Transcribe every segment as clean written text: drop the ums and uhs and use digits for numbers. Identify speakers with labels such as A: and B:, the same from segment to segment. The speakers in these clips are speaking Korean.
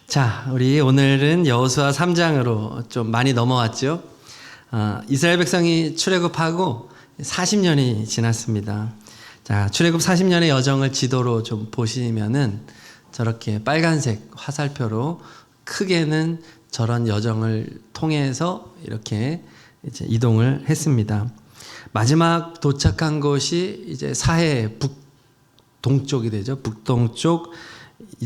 A: 자, 우리 오늘은 여호수아 3장으로 좀 많이 넘어왔죠. 이스라엘 백성이 출애굽하고 40년이 지났습니다. 자, 출애굽 40년의 여정을 지도로 좀 보시면은 저렇게 빨간색 화살표로 크게는 저런 여정을 통해서 이렇게 이제 이동을 했습니다. 마지막 도착한 곳이 이제 사해 북동쪽이 되죠. 북동쪽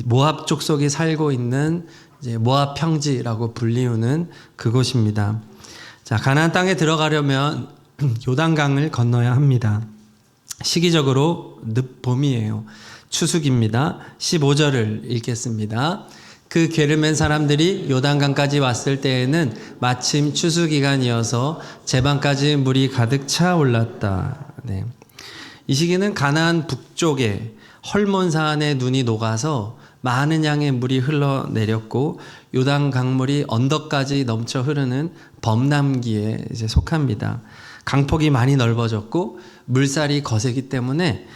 A: 모압 족속이 살고 있는 이제 모압 평지라고 불리우는 그곳입니다. 자, 가나안 땅에 들어가려면 요단강을 건너야 합니다. 시기적으로 늦봄이에요. 추수기입니다. 15절을 읽겠습니다. 그 게르멘 사람들이 요단강까지 왔을 때에는 마침 추수기간이어서 제방까지 물이 가득 차 올랐다. 네. 이 시기는 가나안 북쪽에 헐몬산에 눈이 녹아서 많은 양의 물이 흘러내렸고 요단 강물이 언덕까지 넘쳐 흐르는 범람기에 이제 속합니다. 강폭이 많이 넓어졌고 물살이 거세기 때문에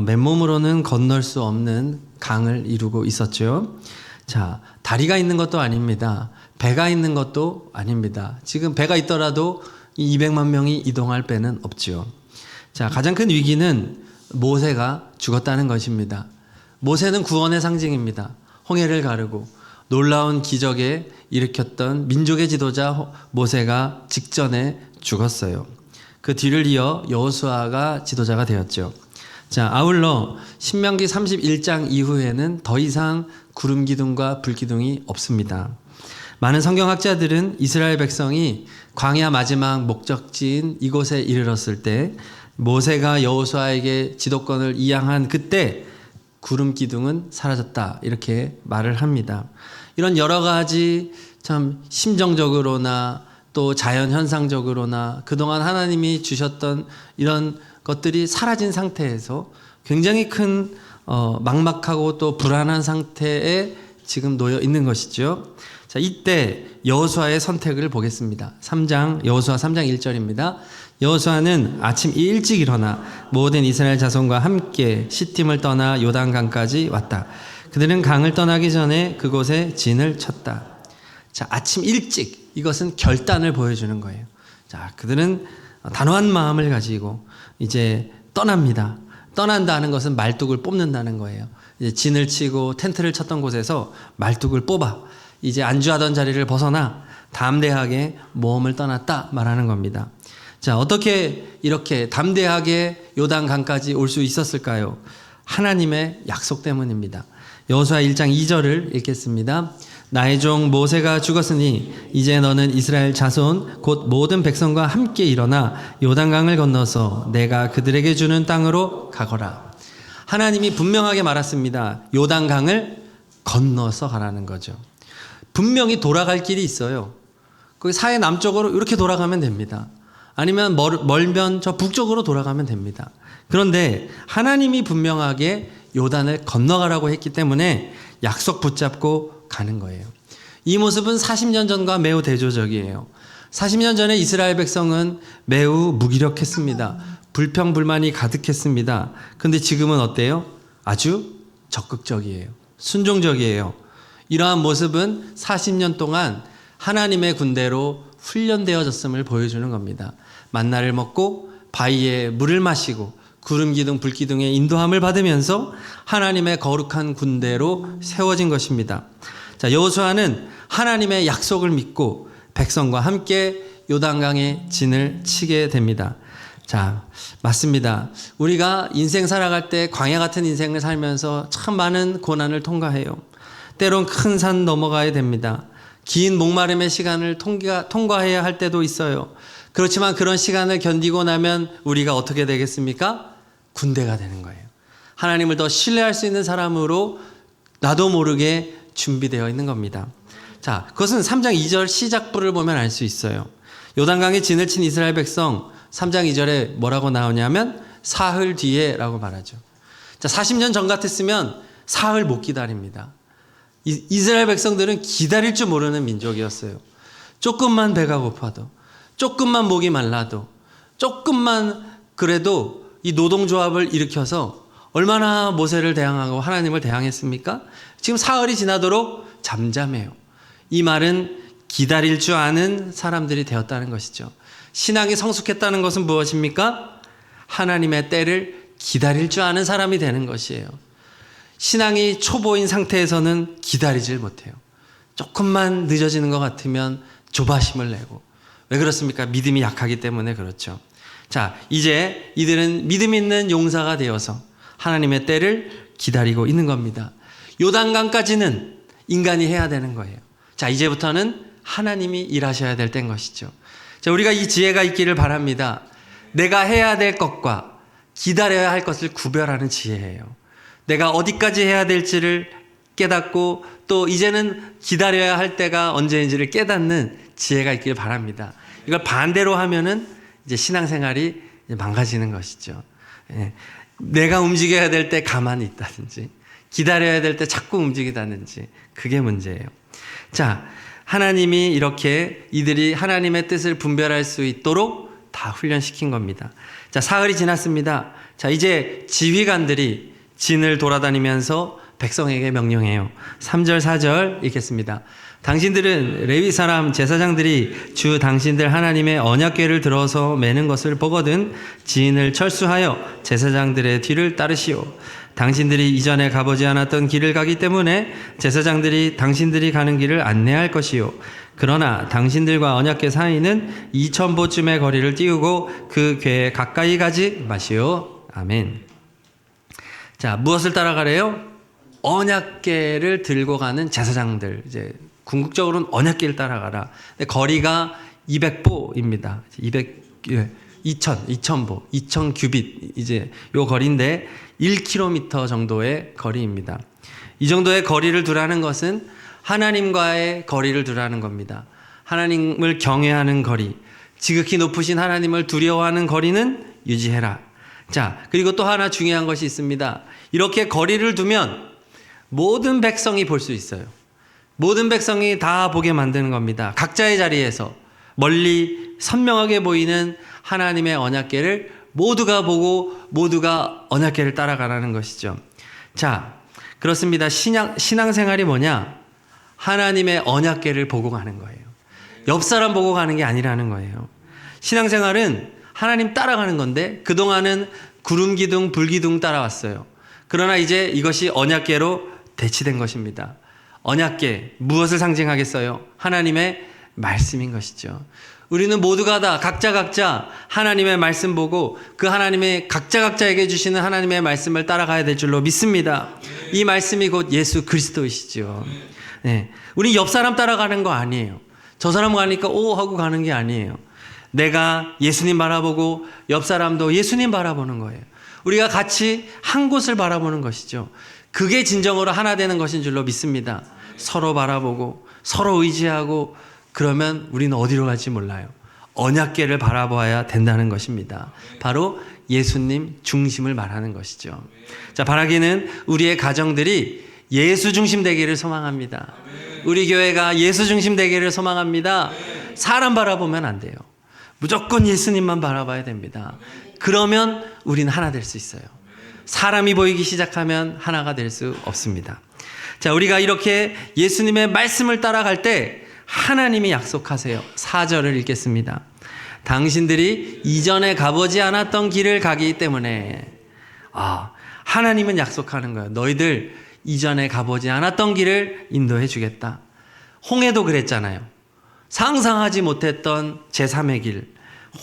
A: 맨몸으로는 건널 수 없는 강을 이루고 있었죠. 자, 다리가 있는 것도 아닙니다. 배가 있는 것도 아닙니다. 지금 배가 있더라도 200만 명이 이동할 배는 없죠. 자, 가장 큰 위기는 모세가 죽었다는 것입니다. 모세는 구원의 상징입니다. 홍해를 가르고 놀라운 기적에 일으켰던 민족의 지도자 모세가 직전에 죽었어요. 그 뒤를 이어 여호수아가 지도자가 되었죠. 자, 아울러 신명기 31장 이후에는 더 이상 구름 기둥과 불 기둥이 없습니다. 많은 성경학자들은 이스라엘 백성이 광야 마지막 목적지인 이곳에 이르렀을 때 모세가 여호수아에게 지도권을 이양한 그때 구름 기둥은 사라졌다, 이렇게 말을 합니다. 이런 여러 가지 참 심정적으로나 또 자연 현상적으로나 그동안 하나님이 주셨던 이런 것들이 사라진 상태에서 굉장히 큰 막막하고 또 불안한 상태에 지금 놓여 있는 것이죠. 자, 이때 여호수아의 선택을 보겠습니다. 여호수아 3장 1절입니다. 여호수아는 아침 일찍 일어나 모든 이스라엘 자손과 함께 시팀을 떠나 요단강까지 왔다. 그들은 강을 떠나기 전에 그곳에 진을 쳤다. 자, 아침 일찍, 이것은 결단을 보여주는 거예요. 자, 그들은 단호한 마음을 가지고 이제 떠납니다. 떠난다는 것은 말뚝을 뽑는다는 거예요. 이제 진을 치고 텐트를 쳤던 곳에서 말뚝을 뽑아 이제 안주하던 자리를 벗어나 담대하게 모험을 떠났다 말하는 겁니다. 자, 어떻게 이렇게 담대하게 요단강까지 올 수 있었을까요? 하나님의 약속 때문입니다. 여호수아 1장 2절을 읽겠습니다. 나의 종 모세가 죽었으니 이제 너는 이스라엘 자손 곧 모든 백성과 함께 일어나 요단강을 건너서 내가 그들에게 주는 땅으로 가거라. 하나님이 분명하게 말했습니다. 요단강을 건너서 가라는 거죠. 분명히 돌아갈 길이 있어요. 거기 사해 남쪽으로 이렇게 돌아가면 됩니다. 아니면 멀면 저 북쪽으로 돌아가면 됩니다. 그런데 하나님이 분명하게 요단을 건너가라고 했기 때문에 약속 붙잡고 가는 거예요. 이 모습은 40년 전과 매우 대조적이에요. 40년 전에 이스라엘 백성은 매우 무기력했습니다. 불평불만이 가득했습니다. 그런데 지금은 어때요? 아주 적극적이에요. 순종적이에요. 이러한 모습은 40년 동안 하나님의 군대로 훈련되어졌음을 보여주는 겁니다. 만나를 먹고 바위에 물을 마시고 구름 기둥, 불 기둥의 인도함을 받으면서 하나님의 거룩한 군대로 세워진 것입니다. 자, 여호수아는 하나님의 약속을 믿고 백성과 함께 요단강에 진을 치게 됩니다. 자, 맞습니다. 우리가 인생 살아갈 때 광야 같은 인생을 살면서 참 많은 고난을 통과해요. 때론 큰 산 넘어가야 됩니다. 긴 목마름의 시간을 통과해야 할 때도 있어요. 그렇지만 그런 시간을 견디고 나면 우리가 어떻게 되겠습니까? 군대가 되는 거예요. 하나님을 더 신뢰할 수 있는 사람으로 나도 모르게 준비되어 있는 겁니다. 자, 그것은 3장 2절 시작부를 보면 알 수 있어요. 요단강에 진을 친 이스라엘 백성 3장 2절에 뭐라고 나오냐면 사흘 뒤에 라고 말하죠. 자, 40년 전 같았으면 사흘 못 기다립니다. 이스라엘 백성들은 기다릴 줄 모르는 민족이었어요. 조금만 배가 고파도, 조금만 목이 말라도, 조금만 그래도 이 노동조합을 일으켜서 얼마나 모세를 대항하고 하나님을 대항했습니까? 지금 사흘이 지나도록 잠잠해요. 이 말은 기다릴 줄 아는 사람들이 되었다는 것이죠. 신앙이 성숙했다는 것은 무엇입니까? 하나님의 때를 기다릴 줄 아는 사람이 되는 것이에요. 신앙이 초보인 상태에서는 기다리질 못해요. 조금만 늦어지는 것 같으면 조바심을 내고. 왜 그렇습니까? 믿음이 약하기 때문에 그렇죠. 자, 이제 이들은 믿음 있는 용사가 되어서 하나님의 때를 기다리고 있는 겁니다. 요단강까지는 인간이 해야 되는 거예요. 자, 이제부터는 하나님이 일하셔야 될 때인 것이죠. 자, 우리가 이 지혜가 있기를 바랍니다. 내가 해야 될 것과 기다려야 할 것을 구별하는 지혜예요. 내가 어디까지 해야 될지를 깨닫고 또 이제는 기다려야 할 때가 언제인지를 깨닫는 지혜가 있기를 바랍니다. 이걸 반대로 하면은 이제 신앙생활이 망가지는 것이죠. 예. 내가 움직여야 될 때 가만히 있다든지 기다려야 될 때 자꾸 움직이다든지 그게 문제예요. 자, 하나님이 이렇게 이들이 하나님의 뜻을 분별할 수 있도록 다 훈련시킨 겁니다. 자, 사흘이 지났습니다. 자, 이제 지휘관들이 진을 돌아다니면서 백성에게 명령해요. 3절 4절 읽겠습니다. 당신들은 레위 사람 제사장들이 주 당신들 하나님의 언약궤를 들어서 매는 것을 보거든 진을 철수하여 제사장들의 뒤를 따르시오. 당신들이 이전에 가보지 않았던 길을 가기 때문에 제사장들이 당신들이 가는 길을 안내할 것이요. 그러나 당신들과 언약궤 사이는 2000보쯤의 거리를 띄우고 그 궤에 가까이 가지 마시오. 아멘. 자, 무엇을 따라가래요? 언약궤를 들고 가는 제사장들. 이제 궁극적으로는 언약궤를 따라가라. 근데 거리가 200보입니다. 2000보, 2000 규빗. 이제 요 거리인데 1km 정도의 거리입니다. 이 정도의 거리를 두라는 것은 하나님과의 거리를 두라는 겁니다. 하나님을 경외하는 거리, 지극히 높으신 하나님을 두려워하는 거리는 유지해라. 자, 그리고 또 하나 중요한 것이 있습니다. 이렇게 거리를 두면 모든 백성이 볼 수 있어요. 모든 백성이 다 보게 만드는 겁니다. 각자의 자리에서 멀리 선명하게 보이는 하나님의 언약궤를 모두가 보고 모두가 언약궤를 따라가라는 것이죠. 자, 그렇습니다. 신앙생활이 뭐냐? 하나님의 언약궤를 보고 가는 거예요. 옆 사람 보고 가는 게 아니라는 거예요. 신앙생활은 하나님 따라가는 건데 그동안은 구름기둥, 불기둥 따라왔어요. 그러나 이제 이것이 언약궤로 대치된 것입니다. 언약궤, 무엇을 상징하겠어요? 하나님의 말씀인 것이죠. 우리는 모두가 다 각자 하나님의 말씀 보고 그 하나님의 각자에게 주시는 하나님의 말씀을 따라가야 될 줄로 믿습니다. 이 말씀이 곧 예수 그리스도이시죠. 네. 우리 옆 사람 따라가는 거 아니에요. 저 사람 가니까 오 하고 가는 게 아니에요. 내가 예수님 바라보고 옆 사람도 예수님 바라보는 거예요. 우리가 같이 한 곳을 바라보는 것이죠. 그게 진정으로 하나 되는 것인 줄로 믿습니다. 서로 바라보고 서로 의지하고 그러면 우리는 어디로 갈지 몰라요. 언약궤를 바라봐야 된다는 것입니다. 바로 예수님 중심을 말하는 것이죠. 자, 바라기는 우리의 가정들이 예수 중심 되기를 소망합니다. 우리 교회가 예수 중심 되기를 소망합니다. 사람 바라보면 안 돼요. 무조건 예수님만 바라봐야 됩니다. 그러면 우리는 하나 될 수 있어요. 사람이 보이기 시작하면 하나가 될 수 없습니다. 자, 우리가 이렇게 예수님의 말씀을 따라갈 때 하나님이 약속하세요. 4절을 읽겠습니다. 당신들이 이전에 가보지 않았던 길을 가기 때문에 하나님은 약속하는 거예요. 너희들 이전에 가보지 않았던 길을 인도해 주겠다. 홍해도 그랬잖아요. 상상하지 못했던 제3의 길,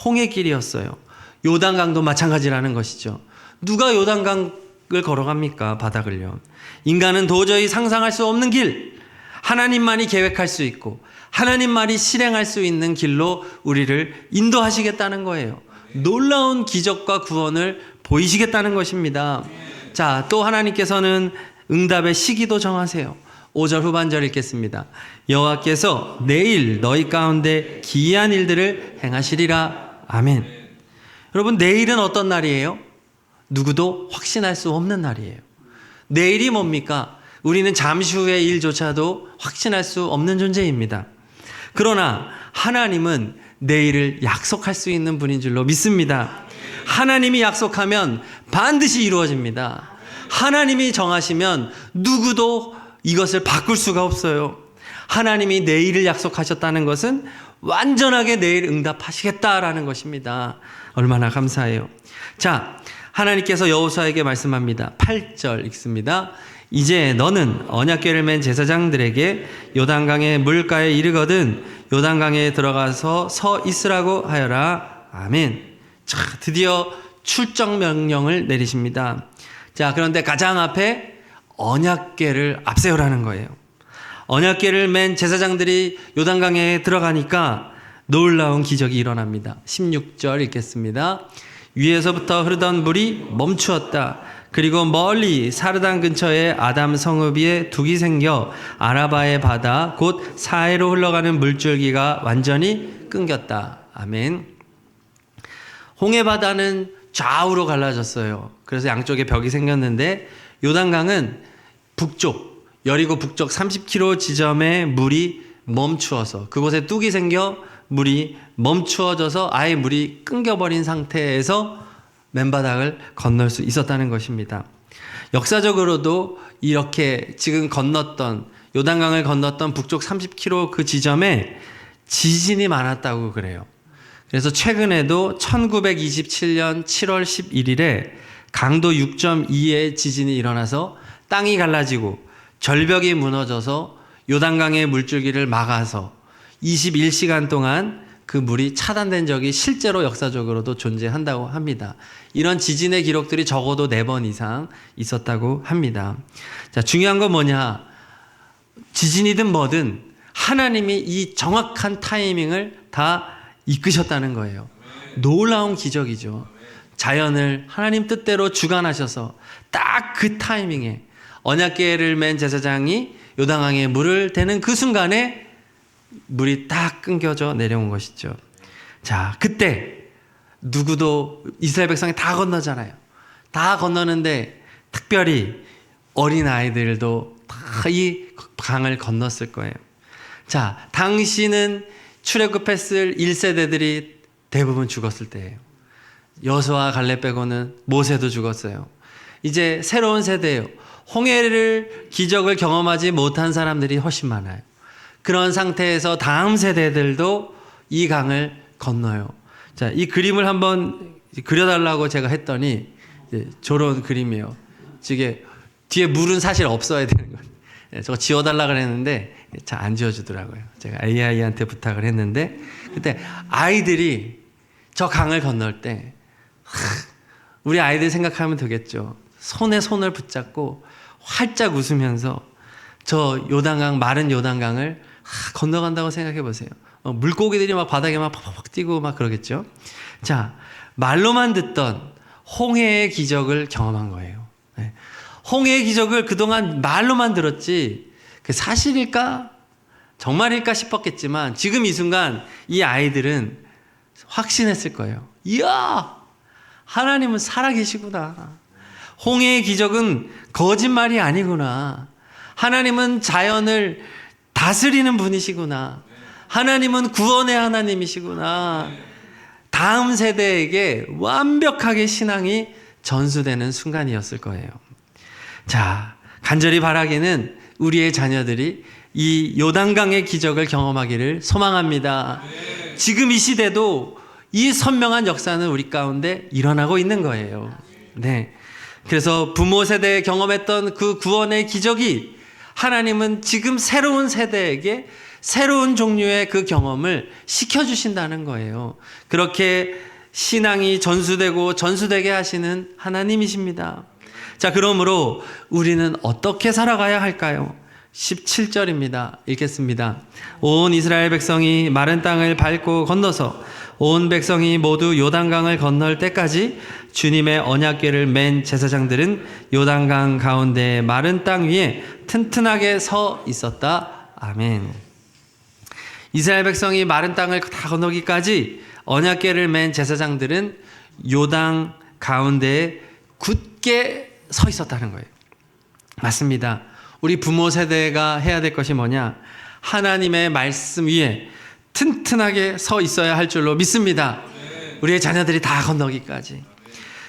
A: 홍해 길이었어요. 요단강도 마찬가지라는 것이죠. 누가 요단강을 걸어갑니까? 바닥을요. 인간은 도저히 상상할 수 없는 길, 하나님만이 계획할 수 있고 하나님만이 실행할 수 있는 길로 우리를 인도하시겠다는 거예요. 놀라운 기적과 구원을 보이시겠다는 것입니다. 자, 또 하나님께서는 응답의 시기도 정하세요. 5절 후반절 읽겠습니다. 여호와께서 내일 너희 가운데 기이한 일들을 행하시리라. 아멘. 여러분, 내일은 어떤 날이에요? 누구도 확신할 수 없는 날이에요. 내일이 뭡니까? 우리는 잠시 후의 일조차도 확신할 수 없는 존재입니다. 그러나 하나님은 내일을 약속할 수 있는 분인 줄로 믿습니다. 하나님이 약속하면 반드시 이루어집니다. 하나님이 정하시면 누구도 이것을 바꿀 수가 없어요. 하나님이 내일을 약속하셨다는 것은 완전하게 내일 응답하시겠다라는 것입니다. 얼마나 감사해요. 자, 하나님께서 여호수아에게 말씀합니다. 8절 읽습니다. 이제 너는 언약궤를 맨 제사장들에게 요단강의 물가에 이르거든 요단강에 들어가서 서 있으라고 하여라. 아멘. 자, 드디어 출정 명령을 내리십니다. 자, 그런데 가장 앞에 언약궤를 앞세우라는 거예요. 언약궤를 맨 제사장들이 요단강에 들어가니까 놀라운 기적이 일어납니다. 16절 읽겠습니다. 위에서부터 흐르던 물이 멈추었다. 그리고 멀리 사르단 근처에 아담 성읍 위에 둑이 생겨 아라바의 바다 곧 사해로 흘러가는 물줄기가 완전히 끊겼다. 아멘. 홍해 바다는 좌우로 갈라졌어요. 그래서 양쪽에 벽이 생겼는데 요단강은 북쪽 여리고 북쪽 30km 지점에 물이 멈추어서 그곳에 뚝이 생겨 물이 멈추어져서 아예 물이 끊겨버린 상태에서 맨바닥을 건널 수 있었다는 것입니다. 역사적으로도 이렇게 지금 건넜던 요단강을 건넜던 북쪽 30km 그 지점에 지진이 많았다고 그래요. 그래서 최근에도 1927년 7월 11일에 강도 6.2의 지진이 일어나서 땅이 갈라지고 절벽이 무너져서 요단강의 물줄기를 막아서 21시간 동안 그 물이 차단된 적이 실제로 역사적으로도 존재한다고 합니다. 이런 지진의 기록들이 적어도 4번 이상 있었다고 합니다. 자, 중요한 건 뭐냐? 지진이든 뭐든 하나님이 이 정확한 타이밍을 다 이끄셨다는 거예요. 놀라운 기적이죠. 자연을 하나님 뜻대로 주관하셔서 딱 그 타이밍에 언약궤를 맨 제사장이 요단강에 물을 대는 그 순간에 물이 딱 끊겨져 내려온 것이죠. 자, 그때 누구도 이스라엘 백성이 다 건너잖아요. 다 건너는데 특별히 어린 아이들도 다 이 강을 건넜을 거예요. 자, 당시는 출애굽했을 1세대들이 대부분 죽었을 때예요. 여호수아 갈렙 빼고는 모세도 죽었어요. 이제 새로운 세대예요. 홍해를 기적을 경험하지 못한 사람들이 훨씬 많아요. 그런 상태에서 다음 세대들도 이 강을 건너요. 자, 이 그림을 한번 그려달라고 제가 했더니 저런 그림이에요. 이게 뒤에 물은 사실 없어야 되는 거예요. 저거 지워달라 그랬는데 잘 안 지워주더라고요. 제가 AI한테 부탁을 했는데 그때 아이들이 저 강을 건널 때 우리 아이들 생각하면 되겠죠. 손에 손을 붙잡고 활짝 웃으면서 저 요단강, 마른 요단강을 건너간다고 생각해 보세요. 물고기들이 막 바닥에 막 팍팍 뛰고 막 그러겠죠. 자, 말로만 듣던 홍해의 기적을 경험한 거예요. 네. 홍해의 기적을 그동안 말로만 들었지 그 사실일까? 정말일까 싶었겠지만 지금 이 순간 이 아이들은 확신했을 거예요. 이야! 하나님은 살아계시구나. 홍해의 기적은 거짓말이 아니구나. 하나님은 자연을 다스리는 분이시구나. 하나님은 구원의 하나님이시구나. 다음 세대에게 완벽하게 신앙이 전수되는 순간이었을 거예요. 자, 간절히 바라기는 우리의 자녀들이 이 요단강의 기적을 경험하기를 소망합니다. 지금 이 시대도 이 선명한 역사는 우리 가운데 일어나고 있는 거예요. 네. 그래서 부모 세대에 경험했던 그 구원의 기적이 하나님은 지금 새로운 세대에게 새로운 종류의 그 경험을 시켜주신다는 거예요. 그렇게 신앙이 전수되게 하시는 하나님이십니다. 자, 그러므로 우리는 어떻게 살아가야 할까요? 17절입니다. 읽겠습니다. 온 이스라엘 백성이 마른 땅을 밟고 건너서 온 백성이 모두 요단강을 건널 때까지 주님의 언약궤를 맨 제사장들은 요단강 가운데 마른 땅 위에 튼튼하게 서 있었다. 아멘. 이스라엘 백성이 마른 땅을 다 건너기까지 언약궤를 맨 제사장들은 요단 가운데에 굳게 서 있었다는 거예요. 맞습니다. 우리 부모 세대가 해야 될 것이 뭐냐? 하나님의 말씀 위에 튼튼하게 서 있어야 할 줄로 믿습니다. 우리의 자녀들이 다 건너기까지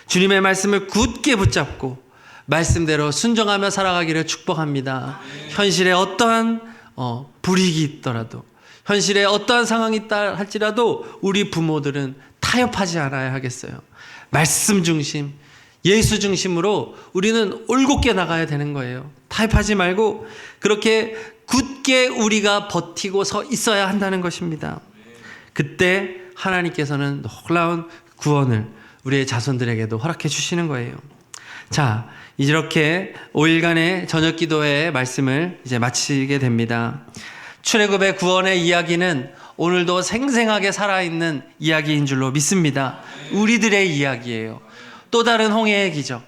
A: 주님의 말씀을 굳게 붙잡고 말씀대로 순종하며 살아가기를 축복합니다. 현실에 어떠한 불이익이 있더라도, 현실에 어떠한 상황이 있다 할지라도 우리 부모들은 타협하지 않아야 하겠어요. 말씀 중심, 예수 중심으로 우리는 올곧게 나가야 되는 거예요. 타협하지 말고 그렇게 굳게 우리가 버티고 서 있어야 한다는 것입니다. 그때 하나님께서는 놀라운 구원을 우리의 자손들에게도 허락해 주시는 거예요. 자, 이렇게 5일간의 저녁 기도회의 말씀을 이제 마치게 됩니다. 출애굽의 구원의 이야기는 오늘도 생생하게 살아있는 이야기인 줄로 믿습니다. 우리들의 이야기예요. 또 다른 홍해의 기적,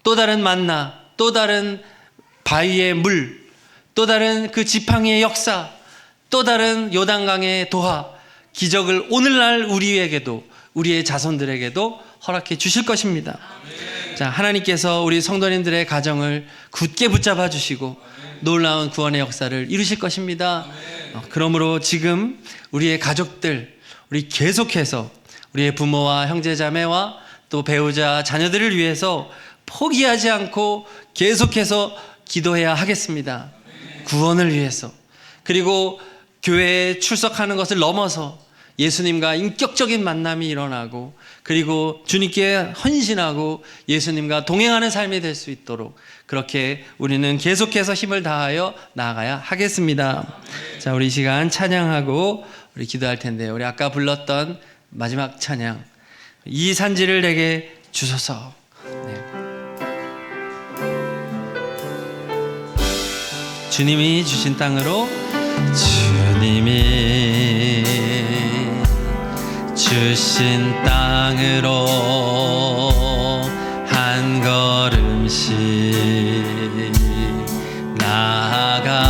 A: 또 다른 만나, 또 다른 바위의 물, 또 다른 그 지팡이의 역사, 또 다른 요단강의 도하, 기적을 오늘날 우리에게도, 우리의 자손들에게도 허락해 주실 것입니다. 자, 하나님께서 우리 성도님들의 가정을 굳게 붙잡아 주시고 놀라운 구원의 역사를 이루실 것입니다. 그러므로 지금 우리의 가족들, 우리 계속해서 우리의 부모와 형제자매와 또 배우자, 자녀들을 위해서 포기하지 않고 계속해서 기도해야 하겠습니다. 구원을 위해서. 그리고 교회에 출석하는 것을 넘어서 예수님과 인격적인 만남이 일어나고, 그리고 주님께 헌신하고 예수님과 동행하는 삶이 될 수 있도록 그렇게 우리는 계속해서 힘을 다하여 나아가야 하겠습니다. 자, 우리 이 시간 찬양하고 우리 기도할 텐데요. 우리 아까 불렀던 마지막 찬양, 이 산지를 내게 주소서. 네. 주님이 주신 땅으로, 주님이 주신 땅으로 한 걸음씩 나아갈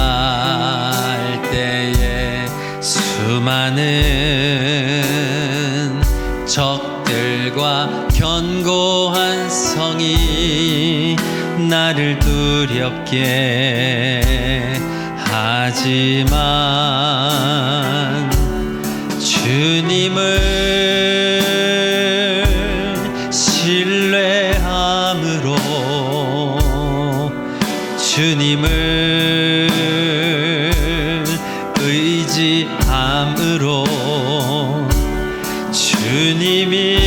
A: 때에 수많은 적들과 견고한 성이 나를 두렵게 하지만 주님을 신뢰함으로, 주님을 의지함으로, 주님이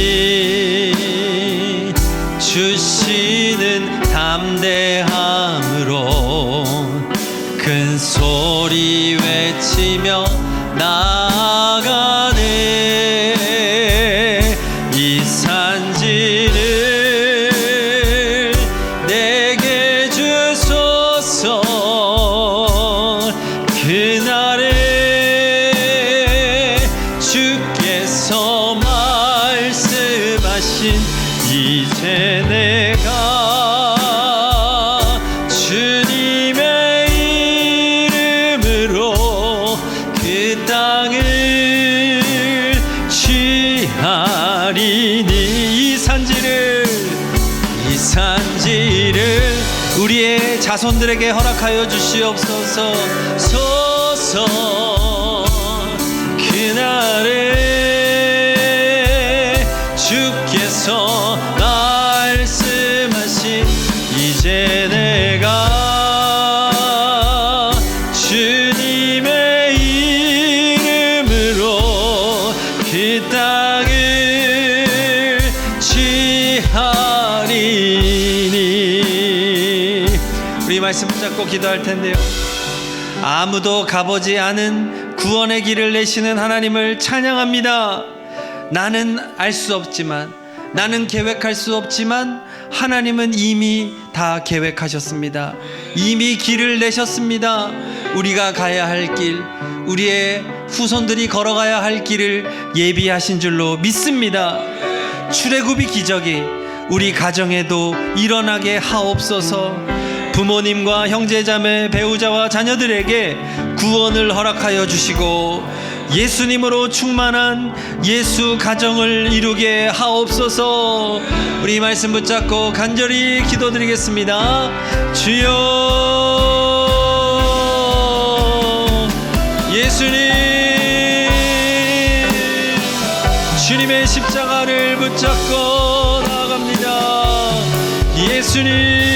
A: 주시는 담대함으로 큰 소리 외치며 나아가네. 이 산지를 내게 주소서. 그날에 주께서 말씀하신 이제 내가 주님의 이름으로 그 땅을 취하리니, 이 산지를 우리의 자손들에게 허락하여 주시옵소서. 그날에 주께서 말씀하신 이제 내가 주님의 이름으로 그 땅을 취하리니. 우리 말씀 붙잡고 기도할 텐데요. 아무도 가보지 않은 구원의 길을 내시는 하나님을 찬양합니다. 나는 알 수 없지만, 나는 계획할 수 없지만 하나님은 이미 다 계획하셨습니다. 이미 길을 내셨습니다. 우리가 가야 할 길, 우리의 후손들이 걸어가야 할 길을 예비하신 줄로 믿습니다. 출애굽의 기적이 우리 가정에도 일어나게 하옵소서. 부모님과 형제자매, 배우자와 자녀들에게 구원을 허락하여 주시고 예수님으로 충만한 예수 가정을 이루게 하옵소서. 우리 말씀 붙잡고 간절히 기도드리겠습니다. 주여, 예수님, 주님의 십자가를 붙잡고 나아갑니다. 예수님,